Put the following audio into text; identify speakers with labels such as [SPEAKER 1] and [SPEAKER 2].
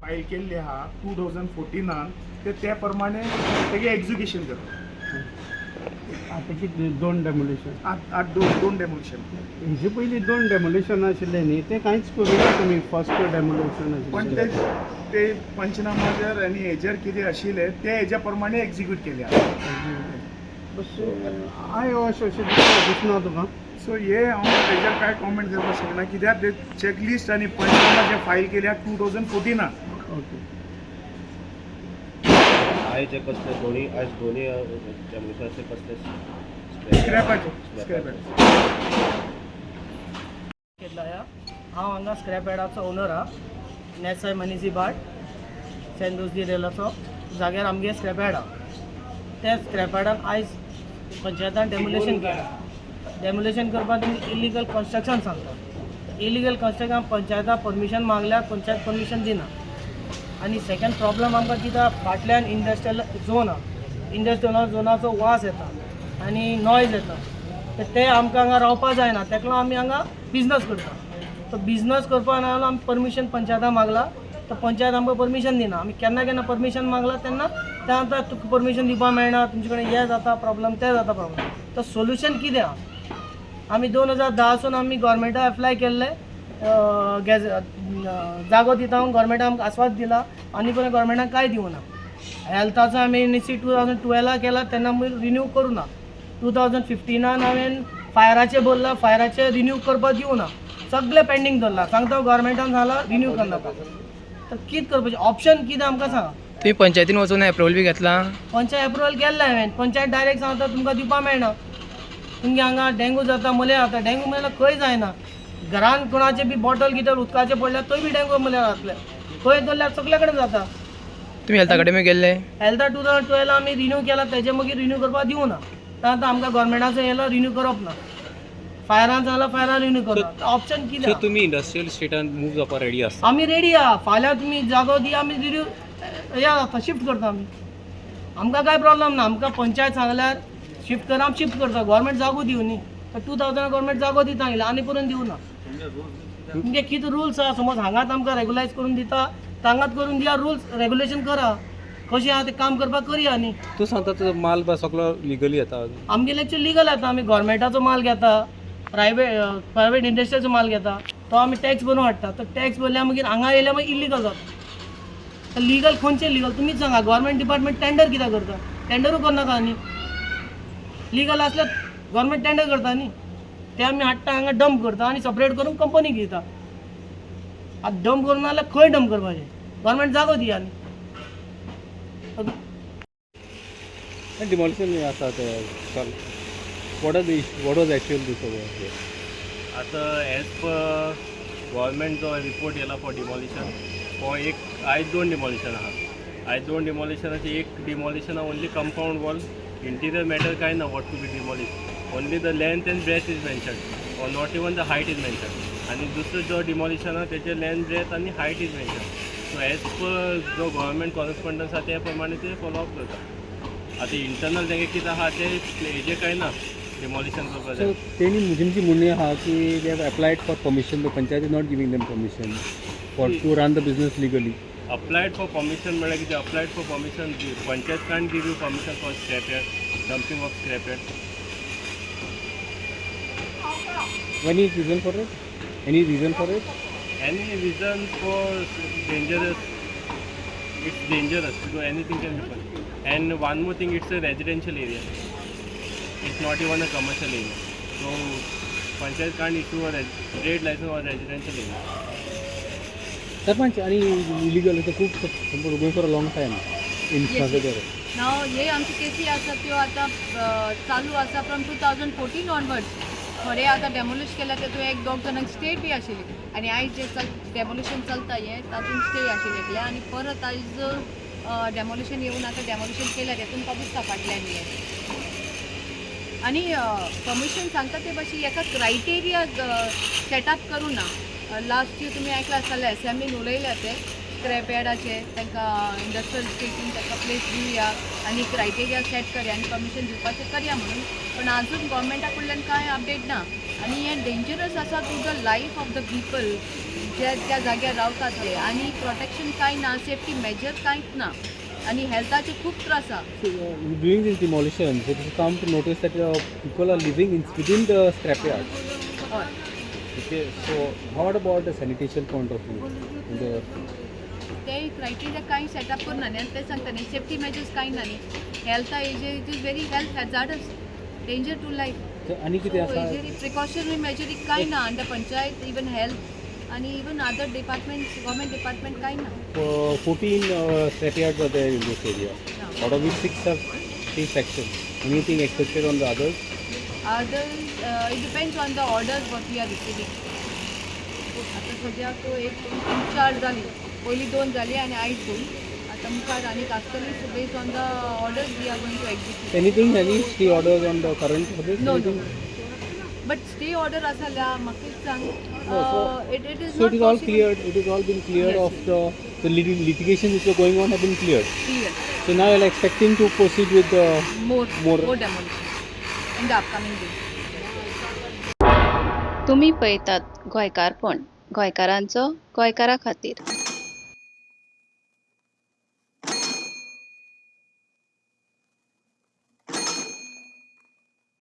[SPEAKER 1] File केल्ली आहा 2014 ते त्या प्रमाणे तेगे एक्झिक्युशन करता.
[SPEAKER 2] आताची 2 डेमोलिशन
[SPEAKER 1] आठ दोन डेमोलिशन.
[SPEAKER 2] हेजे पयलीं 2 डेमोलिशन आशिल्ले न्ही, ते कांयच करूना तुमी. फर्स्ट डेमोलिशन
[SPEAKER 1] पण ते पंचनामा जर आनी हेजेर कितें आशिल्लें ते हेज्या प्रमाणे एक्झिक्यूट केले आहा.
[SPEAKER 2] हांव अशें दिसना तुका.
[SPEAKER 1] सो हे हांव तेजेर कांय कॉमेंट करपाक शकना, कित्याक ते चॅकलिस्ट आनी पंचनामा जे फायल केल्या 2014.
[SPEAKER 2] ओके.
[SPEAKER 3] आयज कसले दोन्ही डेमोलिशनाचे कसले
[SPEAKER 1] स्क्रॅपाचे
[SPEAKER 4] हांव हांगा स्क्रॅप यार्डाचो ओनर हा. नेसाय मनीजी भाट सेंदुसदी रेलाचो जाग्यार आमगे स्क्रॅप यार्ड हा. त्या स्क्रॅप यार्डान आयज पंचायतान डेमोलेशन केलें. डेमोलेशन करपाक तुमी इलिगल कन्स्ट्रक्शन सांगता. इलिगल कन्स्ट्रक्शन पंचायता परमिशन मागल्यार पंचायत परमिशन दिना. आनी सेकंड प्रॉब्लम आमकां कित्याक फाटल्यान इंडस्ट्रियल झोन आहा. इंडस्ट्रियल झोनाचो वास येता आनी नॉयज येता. तर ते आमकां हांगा रावपा जायना. तेका लागून आमी हांगा बिजनस करता. तो बिजनस करपा ना आमी परमिशन पंचायता मागला, तर पंचायत आमकां परमिशन दिना. आमी केन्ना केन्ना परमिशन मागला तेन्ना ते म्हणटा तुका परमिशन दिवपा मेळना, तुमचे कडेन हे जाता प्रॉब्लम ते जाता प्रॉब्लम. तर सोल्युशन कितें आहा? आमी 2010 आमी गव्हर्मेंटा एप्लाय केल्ले जागो दिता म्हणून गव्हर्मेंटान आमकां आस्वाद दिला, आनी पर्यंत गव्हर्मेंटान कांय दिवना. हेल्थाचो आमी एनएसी 2012 केला तेन्ना आमी रिन्यू करूना. 2015 हांवें फायराचेर बोल्ला, फायराचेर रिन्यू करपाक दिवना. सगळे पेंडींग दवरला. सांगता गव्हर्मेंटान झाला रिन्यू करनाका. तर कितें करपाचें ऑप्शन कितें आमकां सांगा.
[SPEAKER 5] तुम्ही पंचायतीन वचून एप्रुवल बी घेतला?
[SPEAKER 4] पंचायत एप्रुवल केल्लें हांवें. पंचायत डायरेक्ट सांगता तुमकां दिवपा मेळना. तुमगे हांगा डेंगू जाता, मलेरिया जाता. डेंगू मलेरिया खंय जायना. घरान कोणाचे बी बॉटल गिटल उदकाचे पडल्यार थंय बी डेंगू मलेरिया जातले. खंय दवरल्यार सगळे कडेन जाता.
[SPEAKER 5] तुम्ही हेल्थ अकॅडमी गेल्ले?
[SPEAKER 4] हेल्था 2012 आमी रिन्यू केला, तेजे मागीर रिन्यू करपाक दिवना. आतां आमकां गव्हर्मेंटाचो येयलो रिन्यू करप ना. फायरान जाल्यार फायरान रिन्यू करप. ऑप्शन कितें?
[SPEAKER 3] सो तुम्ही इंडस्ट्रियल स्टेटान मूव जावपाक रेडी आसा?
[SPEAKER 4] आमी रेडी आहा. फाल्यां तुमी जागो दी, आमी रिन्यू या जाता शिफ्ट करता आमी. आमकां कांय प्रॉब्लम ना. आमकां पंचायत सांगल्यार शिफ्ट करा, आमी शिफ्ट करता. गव्हर्मेंट जागो दिवं न्ही. 2000 गव्हर्मेंट जागो दिता सांगलें, आनी पर्यंत दिवना. तुमगे कितें रुल्स आहा, समज हांगाच आमकां रेगुलायज करून दिता, तांगाच करून दिया. रुल्स रेगुलेशन करा. कशें आहा तें काम करपाक करया न्ही.
[SPEAKER 3] तूं सांगता तुजो माल सगळो लिगली येता?
[SPEAKER 4] आमगेले एक्चुअली लिगल येता. आमी गव्हर्मेंटाचो माल घेता, प्रायवेट इंडस्ट्रीचो माल घेता. तो आमी टॅक्स भरून हाडटा. तो टॅक्स भरल्यार मागीर हांगा येयल्यार मागीर इलिगल जाता. तर लिगल खंयचें लिगल तुमीच सांगा. गव्हर्मेंट डिपार्टमेंट टेंडर कित्याक करता? टेंडरूच करनाका न्ही. लिगल आसल्यार गव्हर्मेंट टेंडर करता न्ही. ते आमी हाडटा हांगा डंप करता आनी सपरेट करून कंपनीक दिता. आतां डंप करूं ना जाल्यार खंय डंप करपाचें? गव्हर्मेंट जागो दिया न्ही.
[SPEAKER 3] डिमॉलिशन आसा ते what was actual this over? आता एज पर गव्हर्मेंट जो रिपोर्ट येयला फॉर डिमॉलिशन, हो एक आयज 2 डिमॉलिशन आहा. आयज 2 डिमॉलिशनाची एक demolition only compound wall. Interior matter काय ना what to be demolish. Only the length and breath is mention or not even the height is mention. आणि दुसरो जो डिमॉलिशन आहा तेचे लेंथ ब्रेथ आनी height is mention. So as per जो government कॉरस्पॉन्डन्स आहा त्या प्रमाणे ते फॉलोअप करता. आता इंटरनल तेंगे कितें आहा ते हेजें कांय ना डिमॉलिशन करपाचें.
[SPEAKER 6] तेणी तेंची म्हणणी आहा की they have applied for permission, the panchayat is not giving them permission for to run the business legally.
[SPEAKER 3] Applied for permission म्हळ्यार कितें? Applied for permission panchayat can't give you permission for scrap yard, dumping of scrap yard.
[SPEAKER 6] Any reason for it? Any reason for it?
[SPEAKER 3] Any reason for dangerous? It's dangerous because anything can happen. And one more thing, it's a residential area. It's not even a commercial area. So Panchayat can't issue a trade license or residential area.
[SPEAKER 6] Sarpanch आणि illegal तर खूप going for a long time in सागेर.
[SPEAKER 7] नाव हे आमची केसी आसा त्यो आता चालू आसा फ्रॉम 2014 ऑनवर्ड्स. थोडे आता डेमोलिश केल्या तेतून 1-2 जणांक स्टे बी आशिल्ली आनी आयज जे डेमोलिशन चलता हे तातूंत स्टे आशिल्ले आनी परत आयज डेमोलिशन येवन आता डेमोलिशन केल्या तेतून तो दिसता फाटल्यान हे. आनी परमिशन सांगता ते भाशेन एका क्रायटेरिया सेटअप करूं ना. लास्ट इयर तुमी आयकला आसतलें एसएमईन उलयल्या ते स्क्रॅप यार्डाचे तांकां इंडस्ट्रियल स्टेटीन ताका प्लेस दिवया आनी क्रायटेरिया सेट करया आनी परमिशन दिवपाचें करया म्हणून. पण आजून गव्हर्मेंटा कडल्यान कांय अपडेट ना आनी हें डेंजरस आसा to the life of the people. जे त्या जाग्यार रावतात ते आणि प्रोटेक्शन कांय ना, सेफ्टी मेजर कांयच ना आणि हेल्थाचे खूप त्रास आहा.
[SPEAKER 6] So, doing this demolition, it has come to notice that people are living within the scrapyard.
[SPEAKER 7] हय.
[SPEAKER 6] Okay, so what about the sanitation point of view?
[SPEAKER 7] ते क्रायटेरिया कांय सेटअप करना न्ही आनी ते सांगता न्ही सेफ्टी मेजर्स कांय ना न्ही. हेल्था हेजे it is very health hazardous, danger to life.
[SPEAKER 6] आणि कितें आसा
[SPEAKER 7] हेजेर प्रिकॉशनरी मेजरी कांय ना अंडर पंचायत इवन हेल्थ आणि even other department government department कांय ना.
[SPEAKER 6] 14 scrapyards are there in this area, out of which 6 have 3 sections. Anything expected on the others?
[SPEAKER 7] Others, it depends on the orders what we are receiving. आता सद्याक एक 3-4 जाली, पयली 2 जाली आनी आयज 2. आता मुखार आनीक आसतली, so based on the orders we are going to execute.
[SPEAKER 6] Anything, any stay orders on the current project?
[SPEAKER 7] No, no.
[SPEAKER 6] Anything?
[SPEAKER 7] But stay order आसा जाल्यार म्हाका एक सांग, it is
[SPEAKER 6] So
[SPEAKER 7] not
[SPEAKER 6] it is all
[SPEAKER 7] possible.
[SPEAKER 6] cleared. It is all been cleared
[SPEAKER 7] Yes.
[SPEAKER 6] of the litigation which were going on have been cleared.
[SPEAKER 7] Clear.
[SPEAKER 6] So now you are expecting to proceed with the
[SPEAKER 7] More
[SPEAKER 6] More.
[SPEAKER 7] demolition in the upcoming days.
[SPEAKER 8] तुम्ही पळयतात गोंयकारपण, गोंयकारांचो गोंयकारा खातीर.